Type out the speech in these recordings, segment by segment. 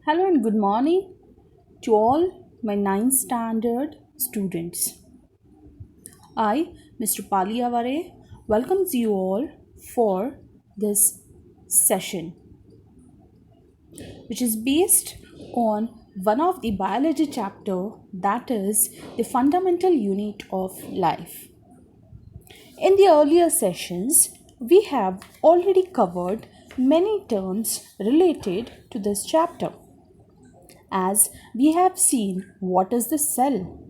Hello and good morning to all my ninth standard students. I, Mr. Paliyavare, welcomes you all for this session, which is based on one of the biology chapter, that is the fundamental unit of life. In the earlier sessions, we have already covered many terms related to this chapter. As we have seen what is the cell,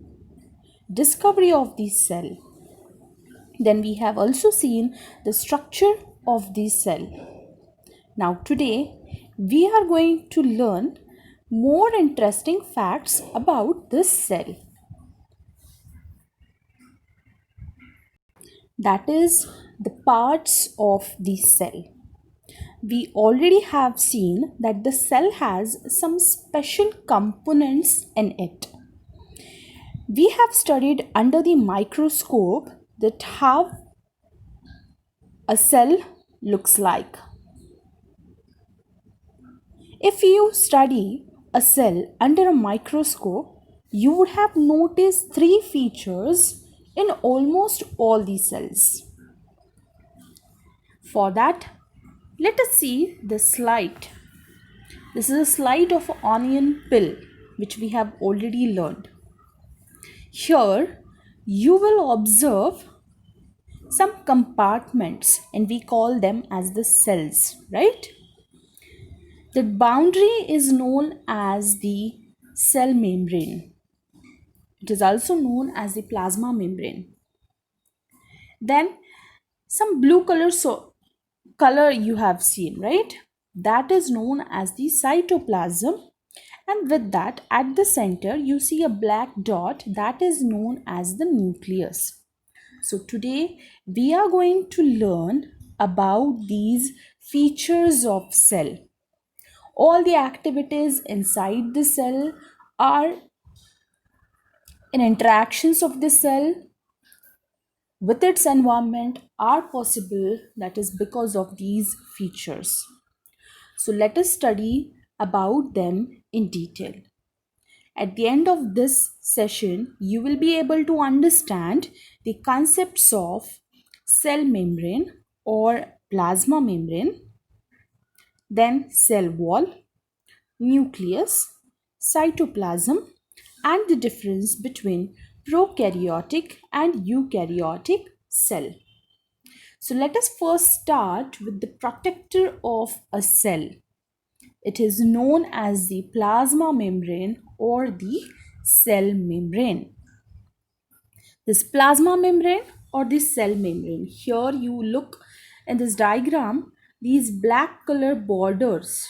discovery of the cell, then we have also seen the structure of the cell. Now today we are going to learn more interesting facts about this cell, that is the parts of the cell. We already have seen that the cell has some special components in it. We have studied under the microscope that how a cell looks like. If you study a cell under a microscope, you would have noticed three features in almost all the cells. For that, let us see the slide. This is a slide of an onion peel, which we have already learned. Here, you will observe some compartments and we call them as the cells, right? The boundary is known as the cell membrane. It is also known as the plasma membrane. Then some blue color you have seen, right? That is known as the cytoplasm, and with that at the center you see a black dot that is known as the nucleus. So today we are going to learn about these features of cell. All the activities inside the cell are in interactions of the cell with its environment are possible, that is because of these features. So let us study about them in detail. At the end of this session, you will be able to understand the concepts of cell membrane or plasma membrane, then cell wall, nucleus, cytoplasm, and the difference between prokaryotic and eukaryotic cell. So let us first start with the protector of a cell. It is known as the plasma membrane or the cell membrane. This plasma membrane or the cell membrane, here you look in this diagram, these black color borders,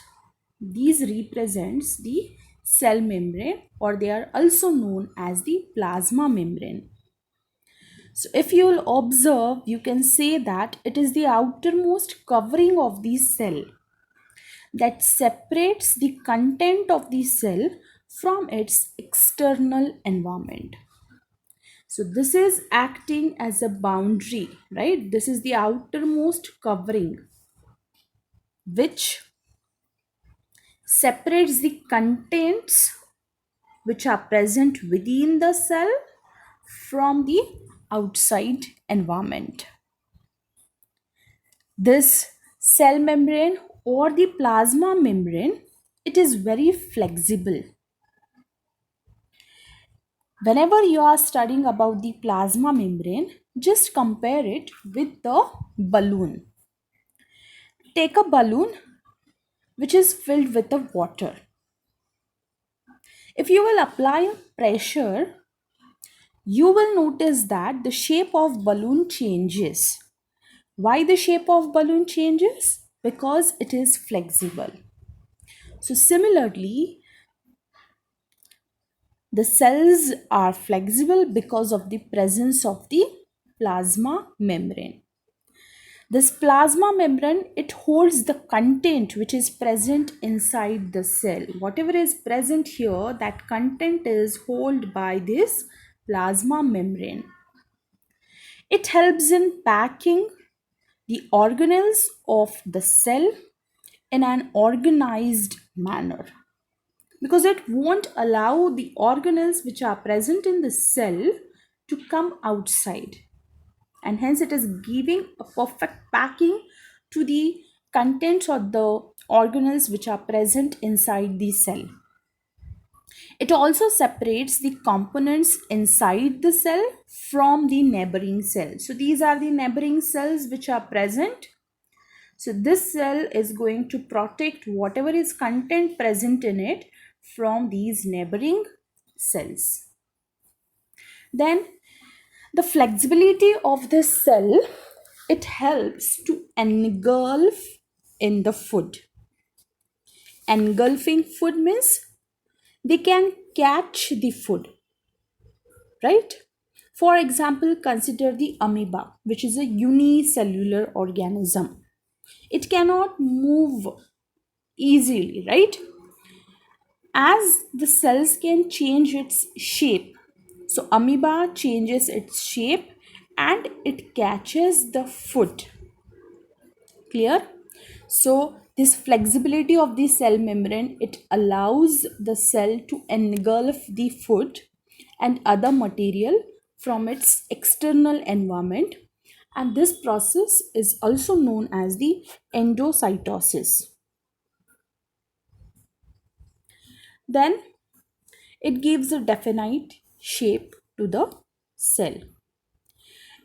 these represents the cell membrane or they are also known as the plasma membrane. So if you will observe, you can say that it is the outermost covering of the cell that separates the content of the cell from its external environment. So this is acting as a boundary, right? This is the outermost covering which separates the contents which are present within the cell from the outside environment. This cell membrane or the plasma membrane, it is very flexible. Whenever you are studying about the plasma membrane, just compare it with the balloon. Take a balloon which is filled with the water. If you will apply a pressure, you will notice that the shape of balloon changes. Why the shape of balloon changes? Because it is flexible. So similarly, the cells are flexible because of the presence of the plasma membrane. This plasma membrane, it holds the content which is present inside the cell. Whatever is present here, that content is held by this plasma membrane. It helps in packing the organelles of the cell in an organized manner. because it won't allow the organelles which are present in the cell to come outside, and hence it is giving a perfect packing to the contents or the organelles which are present inside the cell. It also separates the components inside the cell from the neighboring cells. So these are the neighboring cells which are present. So this cell is going to protect whatever is content present in it from these neighboring cells. Then the flexibility of this cell, it helps to engulf in the food. Engulfing food means they can catch the food, right? For example, consider the amoeba, which is a unicellular organism. It cannot move easily, right? As the cells can change its shape. So amoeba changes its shape and it catches the food. Clear? So this flexibility of the cell membrane, it allows the cell to engulf the food and other material from its external environment, and this process is also known as the endocytosis. Then it gives a definite shape to the cell.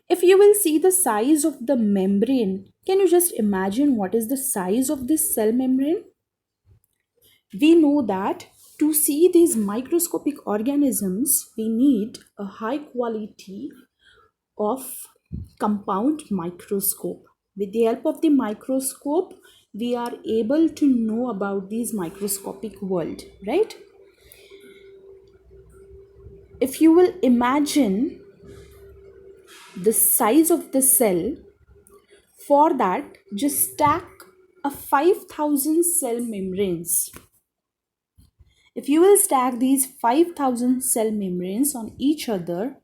If you will see the size of the membrane, can you just imagine what is the size of this cell membrane? We know that to see these microscopic organisms, we need a high quality of compound microscope. With the help of the microscope, we are able to know about these microscopic world, right? If you will imagine the size of the cell, for that just stack a 5,000 cell membranes. If you will stack these 5,000 cell membranes on each other,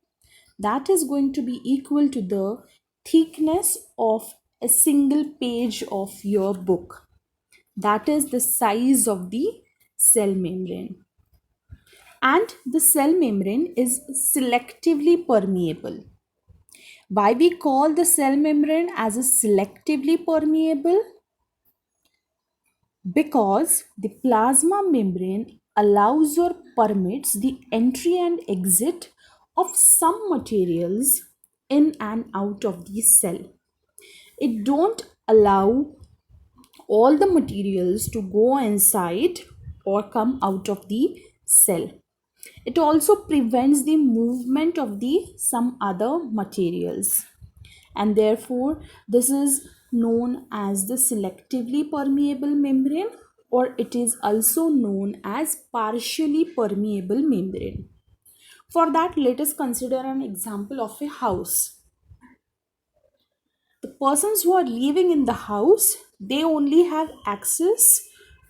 that is going to be equal to the thickness of a single page of your book. That is the size of the cell membrane. And the cell membrane is selectively permeable. Why we call the cell membrane as a selectively permeable? Because the plasma membrane allows or permits the entry and exit of some materials in and out of the cell. It don't allow all the materials to go inside or come out of the cell. It also prevents the movement of the some other materials, and therefore this is known as the selectively permeable membrane, or it is also known as partially permeable membrane. For that, let us consider an example of a house. The persons who are living in the house, they only have access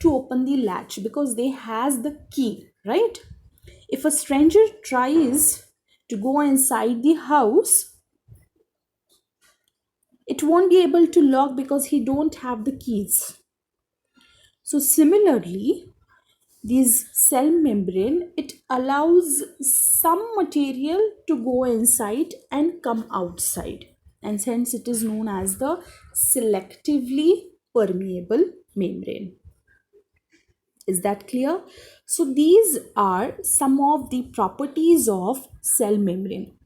to open the latch because they has the key, right? If a stranger tries to go inside the house, it won't be able to lock because he don't have the keys. So similarly, this cell membrane, it allows some material to go inside and come outside, and hence it is known as the selectively permeable membrane. Is that clear? So these are some of the properties of cell membrane.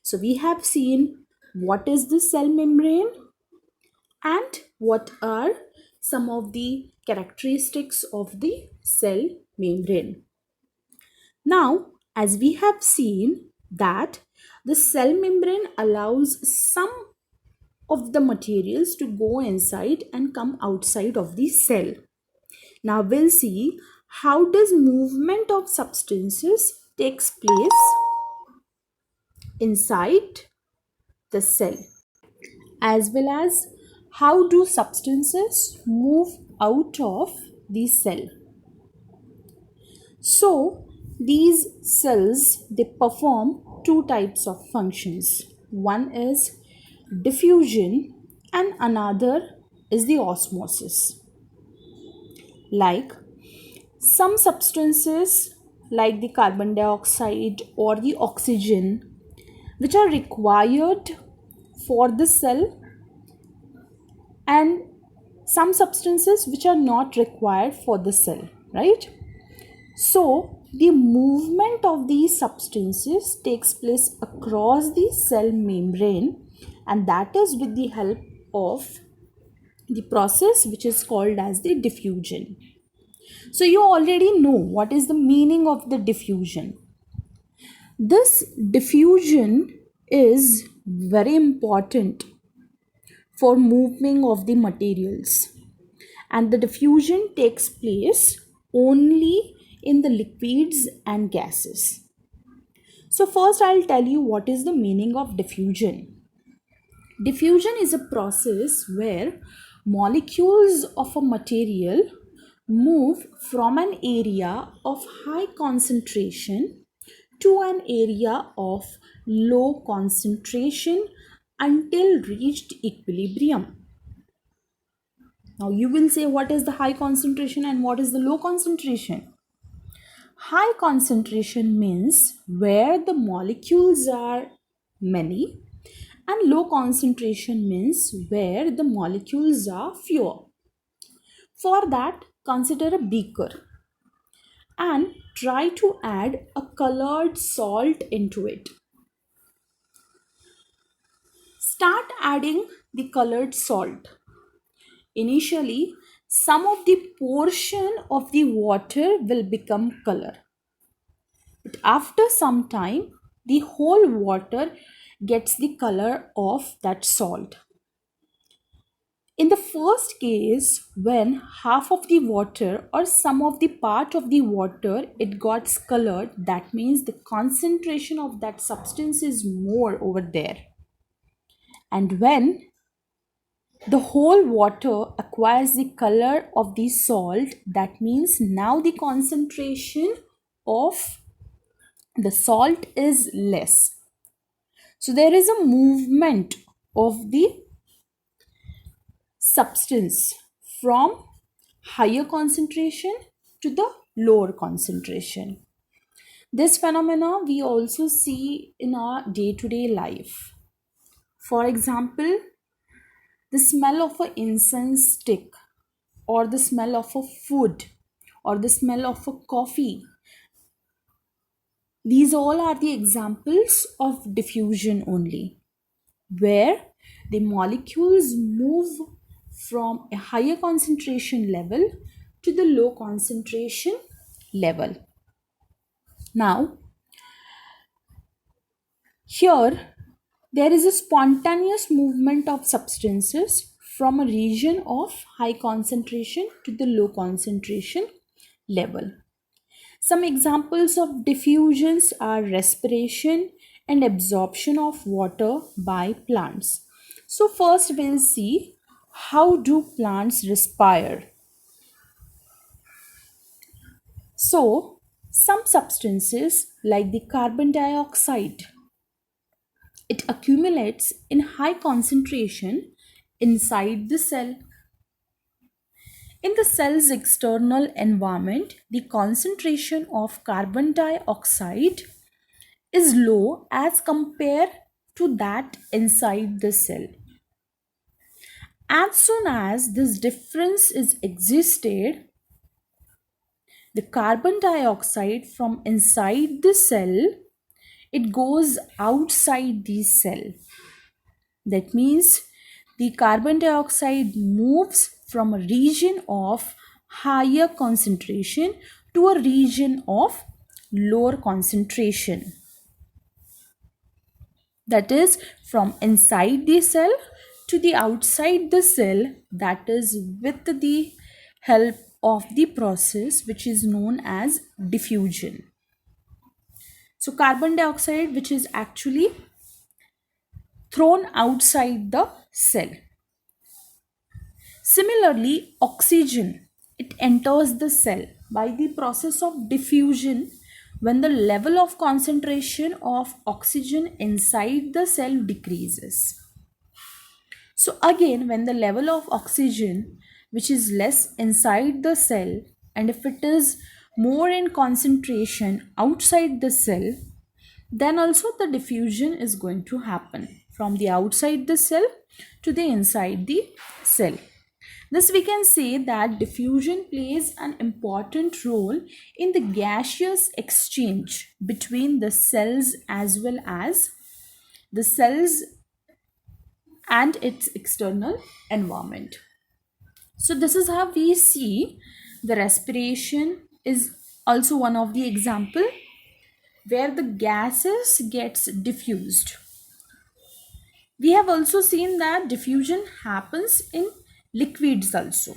So we have seen what is the cell membrane and what are some of the characteristics of the cell membrane. Now, as we have seen that the cell membrane allows some of the materials to go inside and come outside of the cell. Now we'll see how does movement of substances takes place inside the cell, as well as how do substances move out of the cell. So these cells, they perform two types of functions. One is diffusion and another is the osmosis. Like Some substances like the carbon dioxide or the oxygen, which are required for the cell, and some substances which are not required for the cell, right? So the movement of these substances takes place across the cell membrane, and that is with the help of the process which is called as the diffusion. So you already know what is the meaning of the diffusion. This diffusion is very important for moving of the materials, and the diffusion takes place only in the liquids and gases. So first I'll tell you what is the meaning of diffusion. Diffusion is a process where molecules of a material move from an area of high concentration to an area of low concentration until reached equilibrium. Now you will say, what is the high concentration and what is the low concentration? High concentration means where the molecules are many, and low concentration means where the molecules are fewer. For that, consider a beaker and try to add a colored salt into it. Start adding the colored salt. Initially, some of the portion of the water will become color. But after some time, the whole water gets the color of that salt. In the first case, when half of the water or some of the part of the water it got colored, that means the concentration of that substance is more over there. And when the whole water acquires the color of the salt, that means now the concentration of the salt is less. So there is a movement of the substance from higher concentration to the lower concentration. This phenomena we also see in our day-to-day life. For example, the smell of an incense stick, or the smell of a food, or the smell of a coffee. These all are the examples of diffusion only, where the molecules move from a higher concentration level to the low concentration level. Now, here there is a spontaneous movement of substances from a region of high concentration to the low concentration level. Some examples of diffusions are respiration and absorption of water by plants. So first we'll see, how do plants respire? So some substances like the carbon dioxide, it accumulates in high concentration inside the cell. In the cell's external environment, the concentration of carbon dioxide is low as compared to that inside the cell. As soon as this difference is existed, the carbon dioxide from inside the cell, it goes outside the cell. That means the carbon dioxide moves from a region of higher concentration to a region of lower concentration. That is from inside the cell to the outside the cell, that is with the help of the process which is known as diffusion. So carbon dioxide which is actually thrown outside the cell. Similarly, oxygen, it enters the cell by the process of diffusion when the level of concentration of oxygen inside the cell decreases. So again, when the level of oxygen which is less inside the cell and if it is more in concentration outside the cell, then also the diffusion is going to happen from the outside the cell to the inside the cell. This we can say that diffusion plays an important role in the gaseous exchange between the cells as well as the cells and its external environment. So this is how we see the respiration is also one of the example where the gases gets diffused. We have also seen that diffusion happens in liquids also.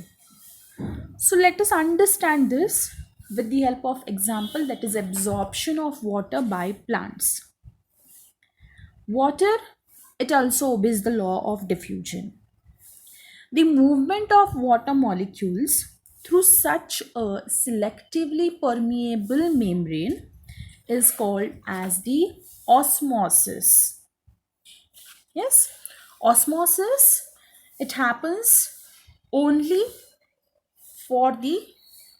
So let us understand this with the help of example, that is absorption of water by plants. Water, it also obeys the law of diffusion. The movement of water molecules through such a selectively permeable membrane is called as the osmosis. Yes, osmosis, it happens only for the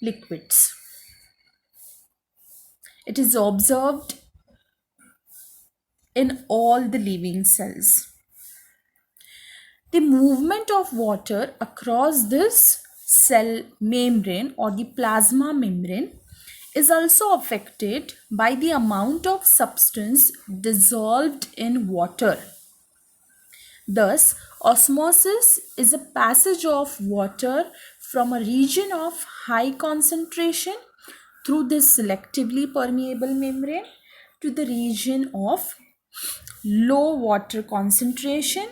liquids. It is observed in all the living cells. The movement of water across this cell membrane or the plasma membrane is also affected by the amount of substance dissolved in water. Thus, osmosis is a passage of water from a region of high concentration through this selectively permeable membrane to the region of low water concentration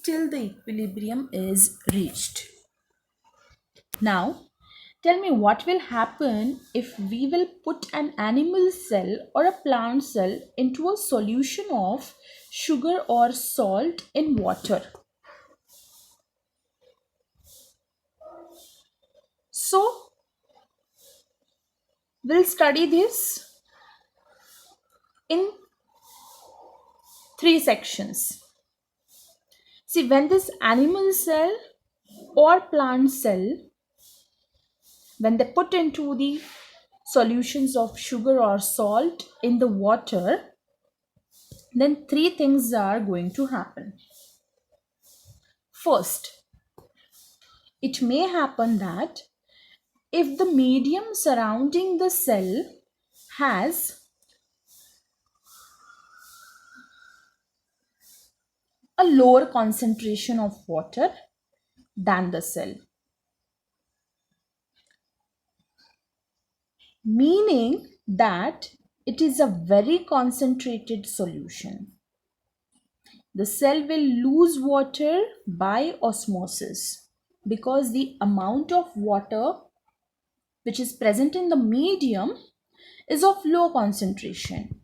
till the equilibrium is reached. Now, tell me what will happen if we will put an animal cell or a plant cell into a solution of sugar or salt in water. So, we'll study this in 3 sections. See, when this animal cell or plant cell, when they put into the solutions of sugar or salt in the water, then 3 things are going to happen. First, it may happen that if the medium surrounding the cell has a lower concentration of water than the cell, meaning that it is a very concentrated solution, the cell will lose water by osmosis because the amount of water which is present in the medium is of low concentration,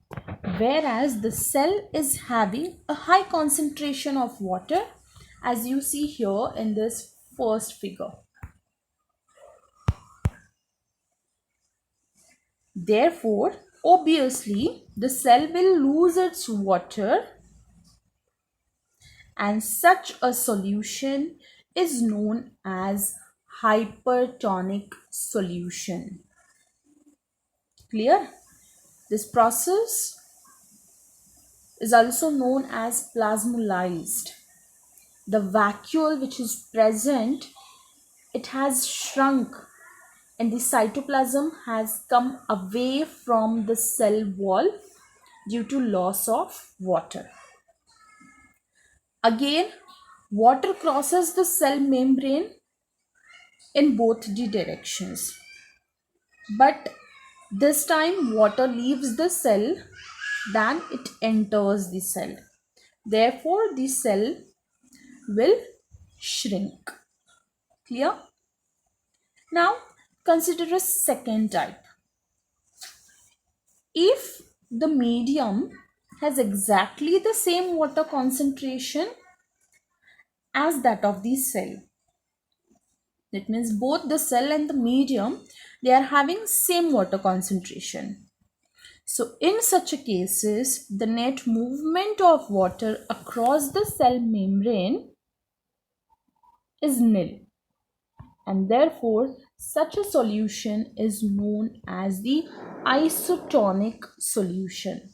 whereas the cell is having a high concentration of water, as you see here in this first figure. Therefore, obviously, the cell will lose its water, and such a solution is known as hypertonic solution. Clear? This process is also known as plasmolyzed. The vacuole which is present, it has shrunk and the cytoplasm has come away from the cell wall due to loss of water. Again, water crosses the cell membrane in both the directions, but this time water leaves the cell than it enters the cell. Therefore, the cell will shrink. Clear? Now, consider a second type. If the medium has exactly the same water concentration as that of the cell, that means both the cell and the medium, they are having same water concentration. So in such a cases, the net movement of water across the cell membrane is nil. and therefore such a solution is known as the isotonic solution.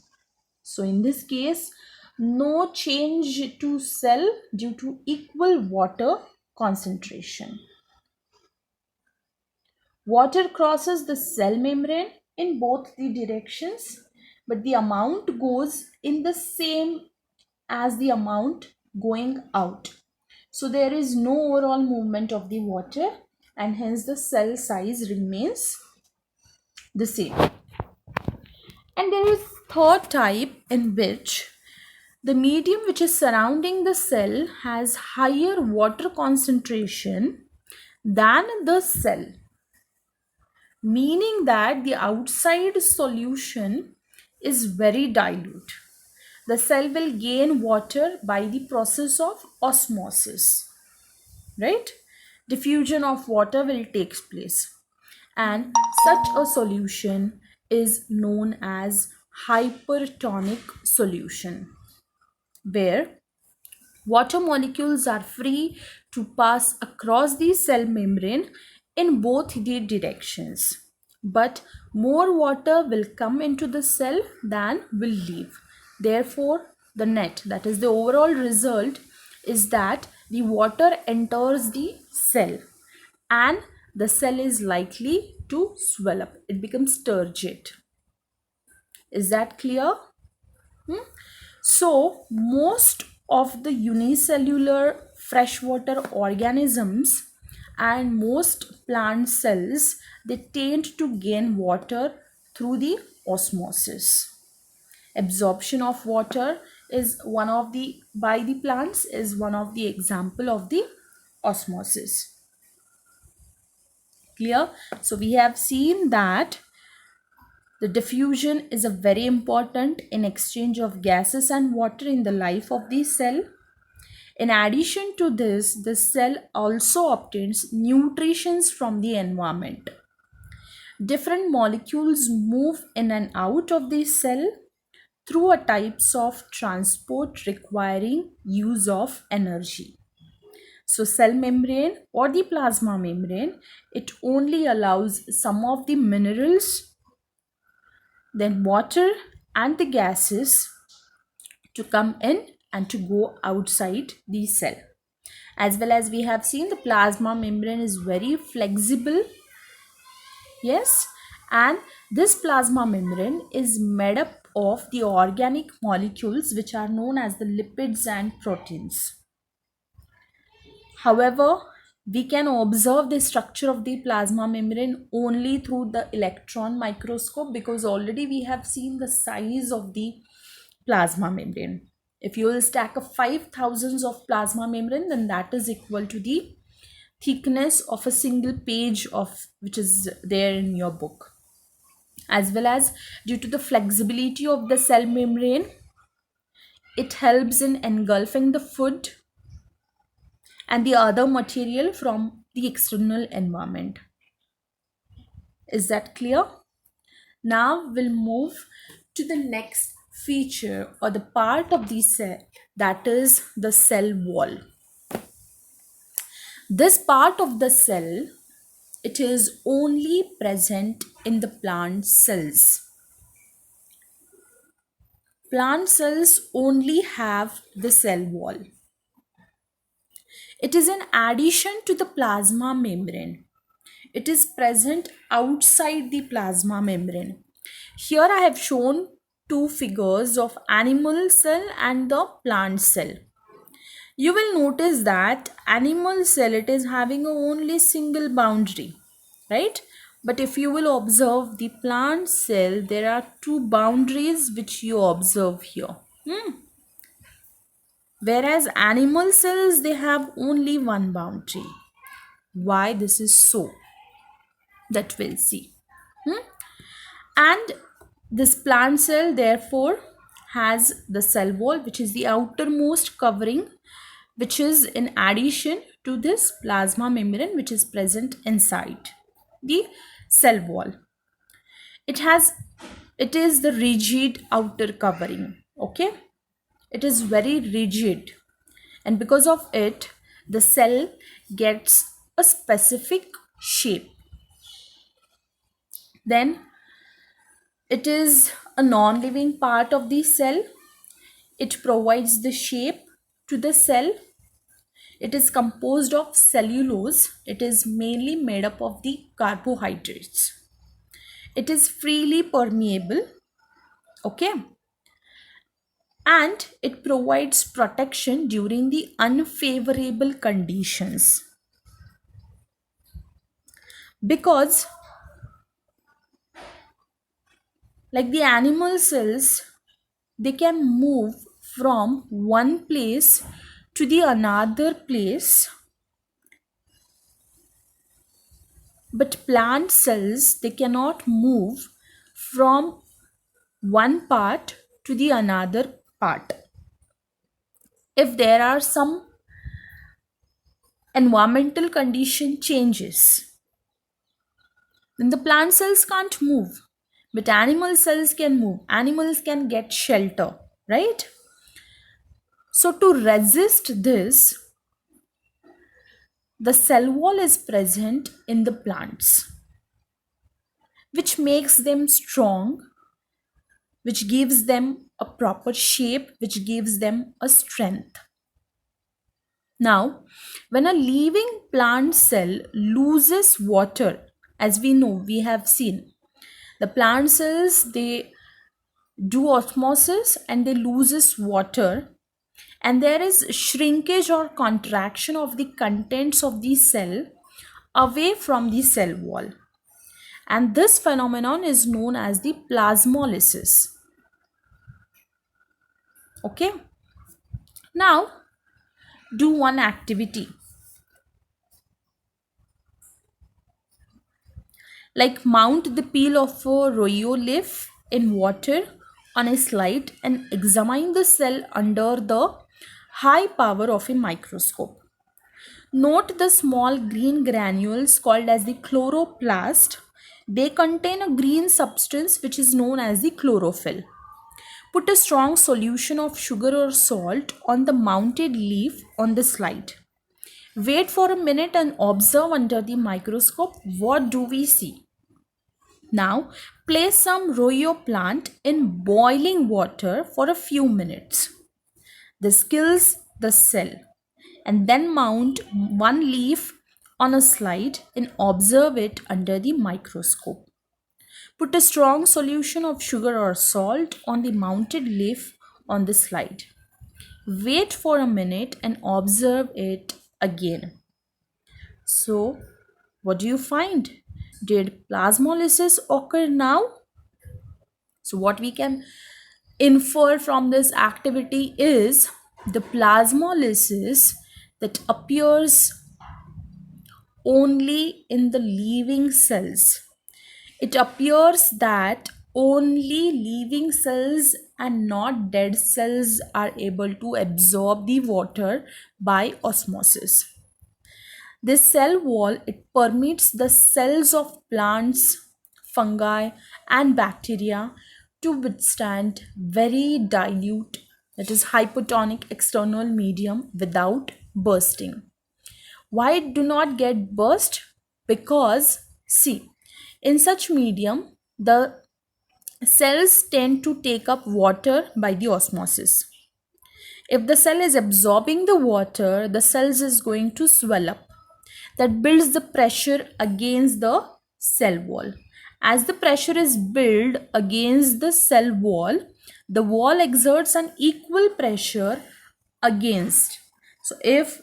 So in this case, no change to cell due to equal water concentration. Water crosses the cell membrane in both the directions, but the amount goes in the same as the amount going out. So there is no overall movement of the water, and hence the cell size remains the same. And there is third type in which the medium which is surrounding the cell has higher water concentration than the cell, meaning that the outside solution is very dilute. The cell will gain water by the process of osmosis, right? Diffusion of water will take place, and such a solution is known as hypertonic solution, where water molecules are free to pass across the cell membrane in both the directions, but more water will come into the cell than will leave. Therefore, the net, that is the overall result, is that the water enters the cell and the cell is likely to swell up. It becomes turgid. Is that clear? So, most of the unicellular freshwater organisms and most plant cells, they tend to gain water through the osmosis. Absorption of water is one of the by the plants is one of the example of the osmosis. Clear? So we have seen that the diffusion is a very important in exchange of gases and water in the life of the cell. In addition to this, the cell also obtains nutrition from the environment. Different molecules move in and out of the cell through a types of transport requiring use of energy. So cell membrane or the plasma membrane, it only allows some of the minerals, then water and the gases to come in and to go outside the cell. As well as we have seen, the plasma membrane is very flexible. Yes, and this plasma membrane is made up of the organic molecules which are known as the lipids and proteins. However, we can observe the structure of the plasma membrane only through the electron microscope, because already we have seen the size of the plasma membrane. If you will stack up 5,000 of plasma membrane, then that is equal to the thickness of a single page of which is there in your book. As well as due to the flexibility of the cell membrane, it helps in engulfing the food and the other material from the external environment. Is that clear? Now we'll move to the next feature or the part of the cell, that is the cell wall. This part of the cell, it is only present in the plant cells. Plant cells only have the cell wall. It is in addition to the plasma membrane. It is present outside the plasma membrane. Here I have shown two figures of animal cell and the plant cell. You will notice that animal cell, it is having only single boundary, right? But if you will observe the plant cell, there are two boundaries which you observe here. Whereas animal cells, they have only one boundary. Why this is so? That we'll see. And this plant cell therefore has the cell wall, which is the outermost covering, which is in addition to this plasma membrane which is present inside the cell wall. It is the rigid outer covering. Okay, it is very rigid, and because of it the cell gets a specific shape. Then it is a non-living part of the cell. It provides the shape to the cell. It is composed of cellulose. It is mainly made up of the carbohydrates. It is freely permeable, okay? And it provides protection during the unfavorable conditions. Because like the animal cells, they can move from one place to the another place, but plant cells, they cannot move from one part to the another part. If there are some environmental condition changes, then the plant cells can't move, but animal cells can move. Animals can get shelter, right? So to resist this, the cell wall is present in the plants, which makes them strong, which gives them a proper shape, which gives them a strength. Now, when a living plant cell loses water, as we know, we have seen, the plant cells, they do osmosis and they loses water, and there is shrinkage or contraction of the contents of the cell away from the cell wall, and this phenomenon is known as the plasmolysis. Okay, now do one activity, like mount the peel of a royo leaf in water on a slide and examine the cell under the high power of a microscope. Note the small green granules called as the chloroplast. They contain a green substance which is known as the chlorophyll. Put a strong solution of sugar or salt on the mounted leaf on the slide. Wait for a minute and observe under the microscope. What do we see? Now, place some royo plant in boiling water for a few minutes. This kills the cell, and then mount one leaf on a slide and observe it under the microscope. Put a strong solution of sugar or salt on the mounted leaf on the slide. Wait for a minute and observe it again. So, what do you find? Did plasmolysis occur now? So, what we can infer from this activity is the plasmolysis that appears only in the living cells. It appears that only living cells and not dead cells are able to absorb the water by osmosis. This cell wall, it permits the cells of plants, fungi and bacteria to withstand very dilute, that is hypotonic external medium without bursting. Why it do not get burst? Because see, in such medium the cells tend to take up water by the osmosis. If the cell is absorbing the water, the cells is going to swell up. That builds the pressure against the cell wall. As the pressure is built against the cell wall, the wall exerts an equal pressure against. So if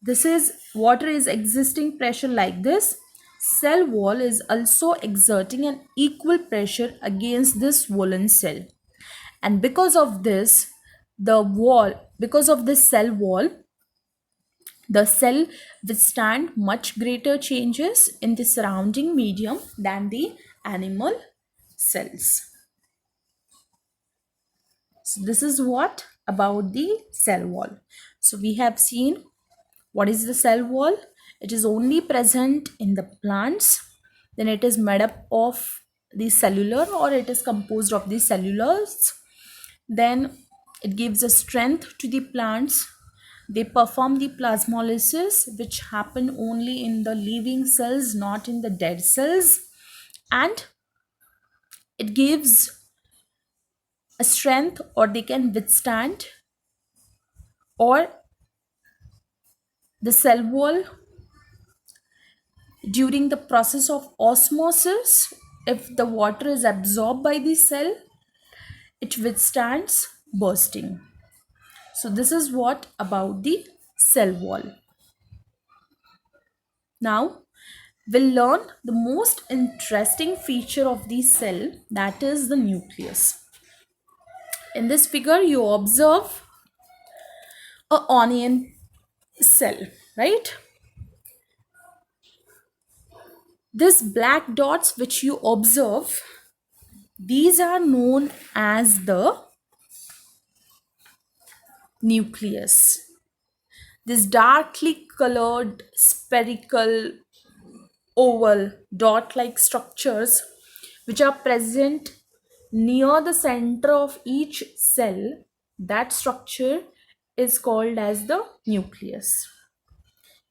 this is water is existing pressure like this, cell wall is also exerting an equal pressure against this woolen cell. And because of this, because of this cell wall, the cell withstand much greater changes in the surrounding medium than the animal cells. So this is what about the cell wall. So we have seen what is the cell wall. It is only present in the plants. Then it is made up of the cellular, or it is composed of the cellulose. Then it gives a strength to the plants. They perform the plasmolysis, which happen only in the living cells, not in the dead cells, and it gives a strength, or they can withstand, or the cell wall during the process of osmosis. If the water is absorbed by the cell, it withstands bursting. So this is what about the cell wall. Now we'll learn the most interesting feature of the cell, that is the nucleus. In this figure you observe a onion cell, right? This black dots which you observe, these are known as the nucleus. This darkly colored spherical oval dot like structures which are present near the center of each cell, that structure is called as the nucleus.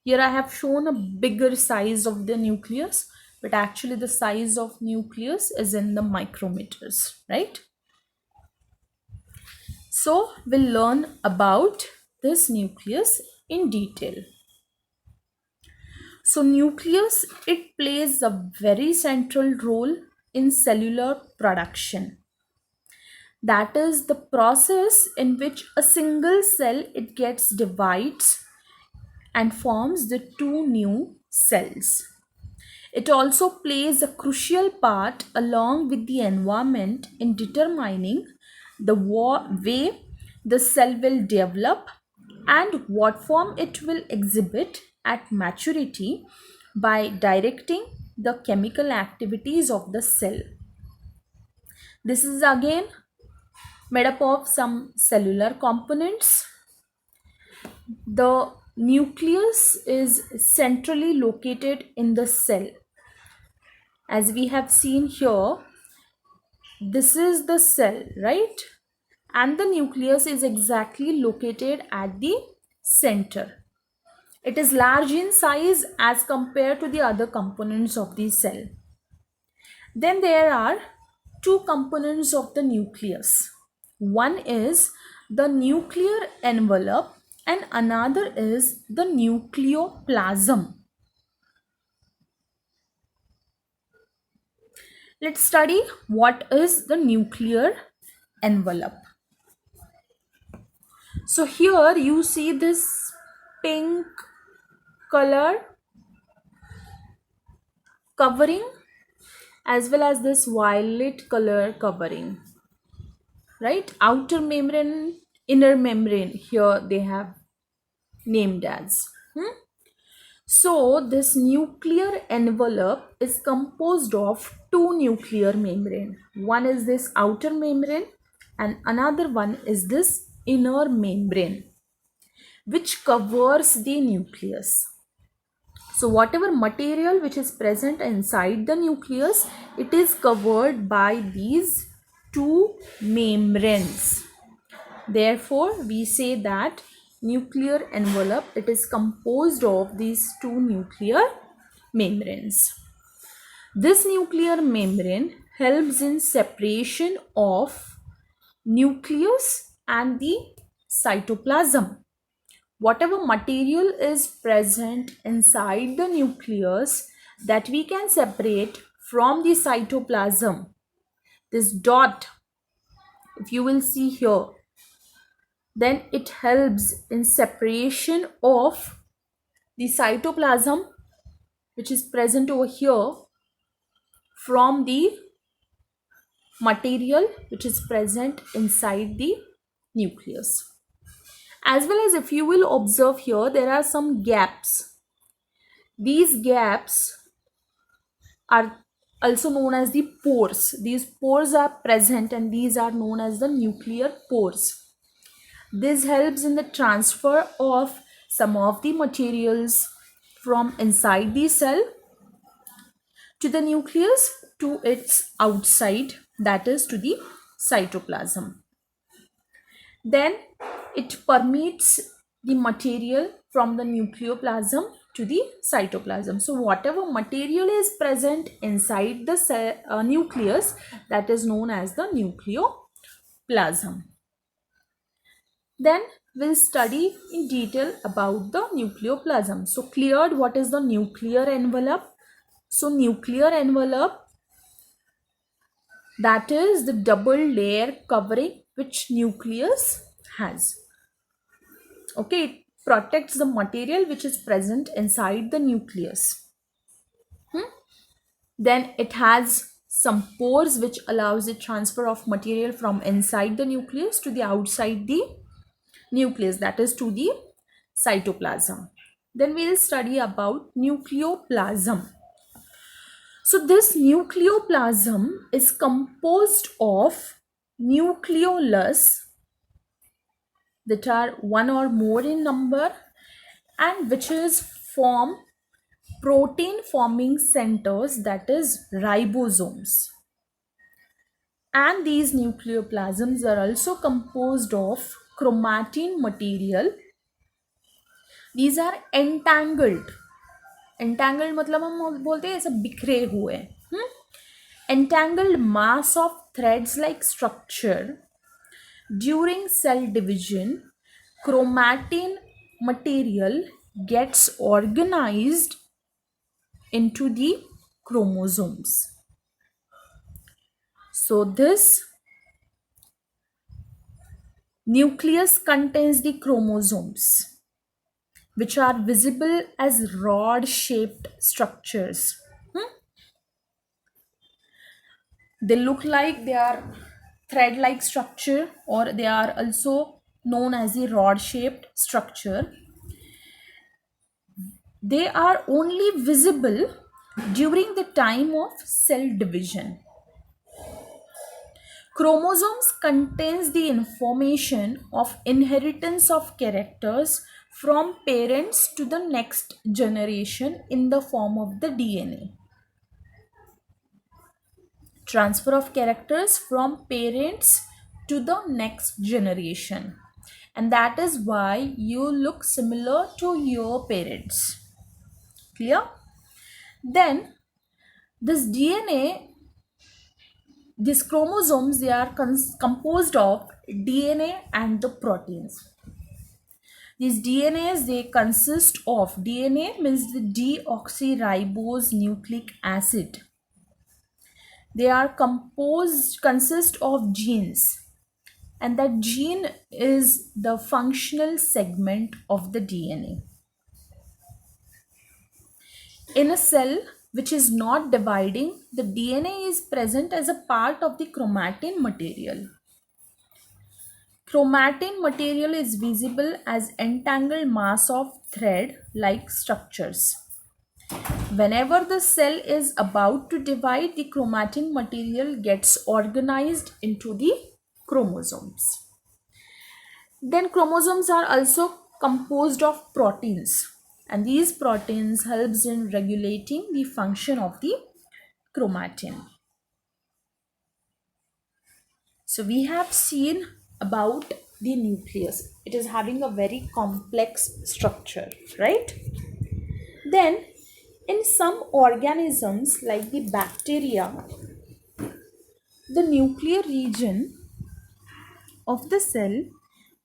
Here I have shown a bigger size of the nucleus, but actually the size of nucleus is in the micrometers, right? So we'll learn about this nucleus in detail. So nucleus, it plays a very central role in cellular production. That is the process in which a single cell, it gets divides and forms the two new cells. It also plays a crucial part along with the environment in determining the way the cell will develop and what form it will exhibit at maturity by directing the chemical activities of the cell. This is again made up of some cellular components. The nucleus is centrally located in the cell. As we have seen here, this is the cell, right? And the nucleus is exactly located at the center. It is large in size as compared to the other components of the cell. Then there are two components of the nucleus. One is the nuclear envelope and another is the nucleoplasm. Let's study what is the nuclear envelope. So here you see this pink color covering as well as this violet color covering, right? Outer membrane, inner membrane, here they have named as. So this nuclear envelope is composed of two nuclear membrane. One is this outer membrane and another one is this inner membrane which covers the nucleus. So whatever material which is present inside the nucleus, it is covered by these two membranes. Therefore, we say that nuclear envelope, it is composed of these two nuclear membranes. This nuclear membrane helps in separation of nucleus and the cytoplasm. Whatever material is present inside the nucleus that we can separate from the cytoplasm. This dot, if you will see here, then it helps in separation of the cytoplasm which is present over here from the material which is present inside the nucleus. As well as if you will observe here, there are some gaps. These gaps are also known as the pores. These pores are present and these are known as the nuclear pores. This helps in the transfer of some of the materials from inside the cell to the nucleus to its outside, that is to the cytoplasm. Then it permits the material from the nucleoplasm to the cytoplasm. So whatever material is present inside the cell, nucleus, that is known as the nucleoplasm. Then we'll study in detail about the nucleoplasm. So cleared, what is the nuclear envelope? So nuclear envelope, that is the double layer covering which nucleus has. Okay, it protects the material which is present inside the nucleus. Then it has some pores which allows the transfer of material from inside the nucleus to the outside the nucleus, that is to the cytoplasm. Then we will study about nucleoplasm. So this nucleoplasm is composed of nucleolus that are one or more in number, and which is form protein forming centers, that is ribosomes. And these nucleoplasms are also composed of chromatin material. These are entangled. Entangled मतलब हम बोलते हैं ऐसे बिखरे हुए. Entangled mass of threads like structure. During cell division, chromatin material gets organized into the chromosomes. So this nucleus contains the chromosomes, which are visible as rod-shaped structures. They look like they are thread-like structure, or they are also known as the rod-shaped structure. They are only visible during the time of cell division. Chromosomes contains the information of inheritance of characters from parents to the next generation in the form of the DNA. Transfer of characters from parents to the next generation. And that is why you look similar to your parents. Clear? Then this DNA, these chromosomes, they are composed of DNA and the proteins. These DNAs, they consist of, DNA means the deoxyribose nucleic acid. They are consist of genes, and that gene is the functional segment of the DNA. In a cell which is not dividing, the DNA is present as a part of the chromatin material. Chromatin material is visible as entangled mass of thread-like structures. Whenever the cell is about to divide, the chromatin material gets organized into the chromosomes. Then chromosomes are also composed of proteins, and these proteins helps in regulating the function of the chromatin. So we have seen about the nucleus. It is having a very complex structure, right? Then in some organisms like the bacteria, the nuclear region of the cell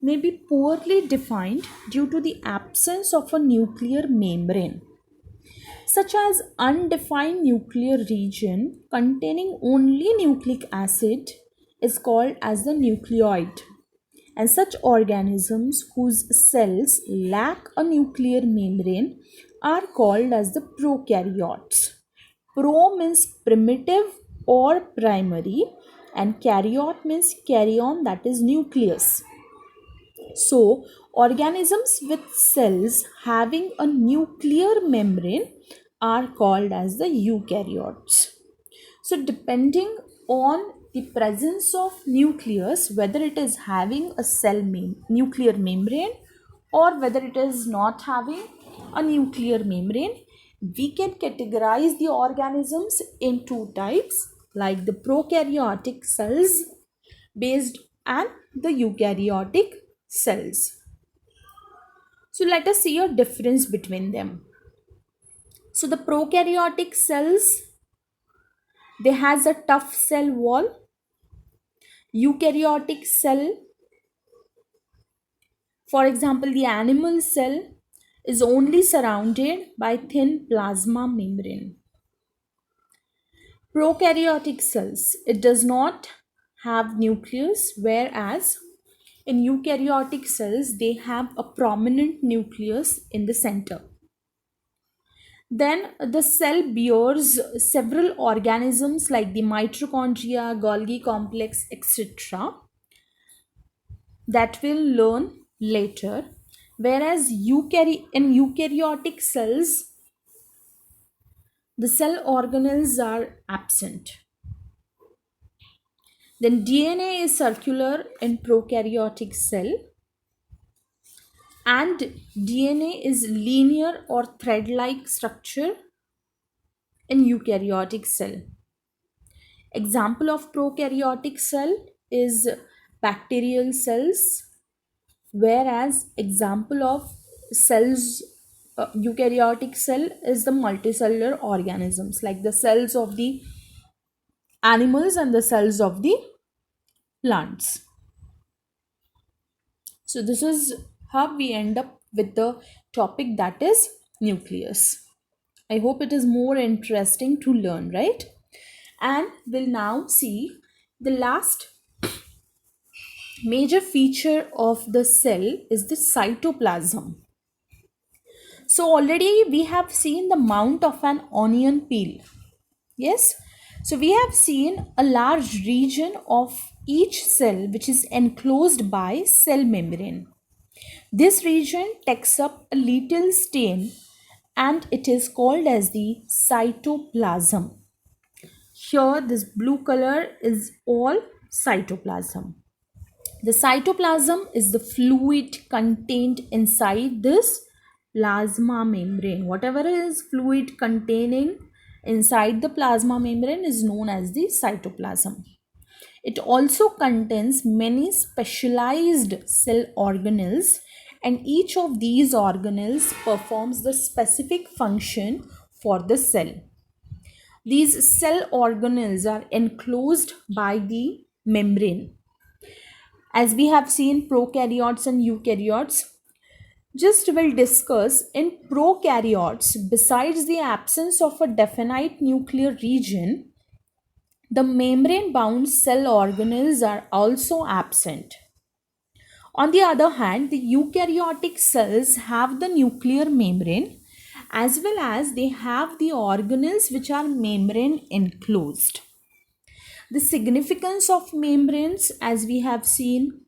may be poorly defined due to the absence of a nuclear membrane, such as undefined nuclear region containing only nucleic acid is called as the nucleoid. And such organisms whose cells lack a nuclear membrane are called as the prokaryotes. Pro means primitive or primary, and karyot means karyon, that is nucleus. So, organisms with cells having a nuclear membrane are called as the eukaryotes. So, depending on the presence of nucleus, whether it is having a nuclear membrane or whether it is not having a nuclear membrane, we can categorize the organisms in two types, like the prokaryotic cells based and the eukaryotic cells. So let us see a difference between them. So the prokaryotic cells, they has a tough cell wall. Eukaryotic cell, for example, the animal cell is only surrounded by thin plasma membrane. Prokaryotic cells, it does not have nucleus, whereas in eukaryotic cells they have a prominent nucleus in the center. Then the cell bears several organisms like the mitochondria, Golgi complex, etc., that we'll learn later. Whereas in eukaryotic cells, the cell organelles are absent. Then DNA is circular in prokaryotic cell, and DNA is linear or thread-like structure in eukaryotic cell. Example of prokaryotic cell is bacterial cells, whereas example of cells eukaryotic cell is the multicellular organisms like the cells of the animals and the cells of the plants. So this is how we end up with the topic, that is nucleus. I hope it is more interesting to learn, right? And we'll now see the last major feature of the cell is the cytoplasm. So already we have seen the mount of an onion peel. Yes. So we have seen a large region of each cell which is enclosed by cell membrane. This region takes up a little stain and it is called as the cytoplasm. Here this blue color is all cytoplasm. The cytoplasm is the fluid contained inside this plasma membrane. Whatever is fluid containing inside the plasma membrane is known as the cytoplasm. It also contains many specialized cell organelles, and each of these organelles performs the specific function for the cell. These cell organelles are enclosed by the membrane. As we have seen prokaryotes and eukaryotes, just will discuss in prokaryotes, besides the absence of a definite nuclear region, the membrane bound cell organelles are also absent. On the other hand, the eukaryotic cells have the nuclear membrane as well as they have the organelles which are membrane enclosed. The significance of membranes, as we have seen,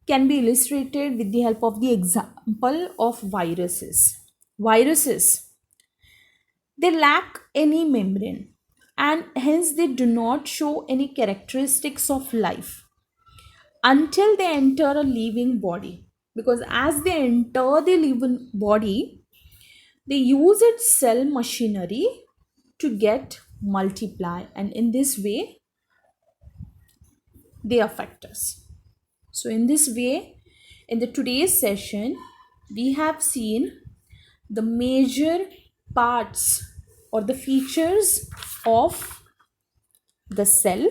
can be illustrated with the help of the example of viruses. Viruses, they lack any membrane and hence they do not show any characteristics of life until they enter a living body, because as they enter the living body, they use its cell machinery to get multiply, and in this way they affect us. So in this way, in the today's session, we have seen the major parts or the features of the cell,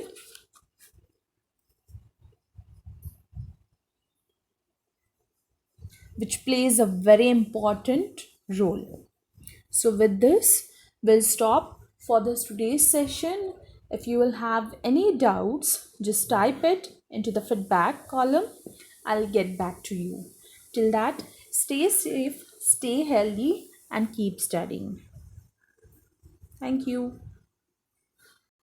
which plays a very important role. So with this, we'll stop for this today's session. If you will have any doubts, just type it into the feedback column. I'll get back to you. Till that, stay safe, stay healthy, and keep studying. Thank you.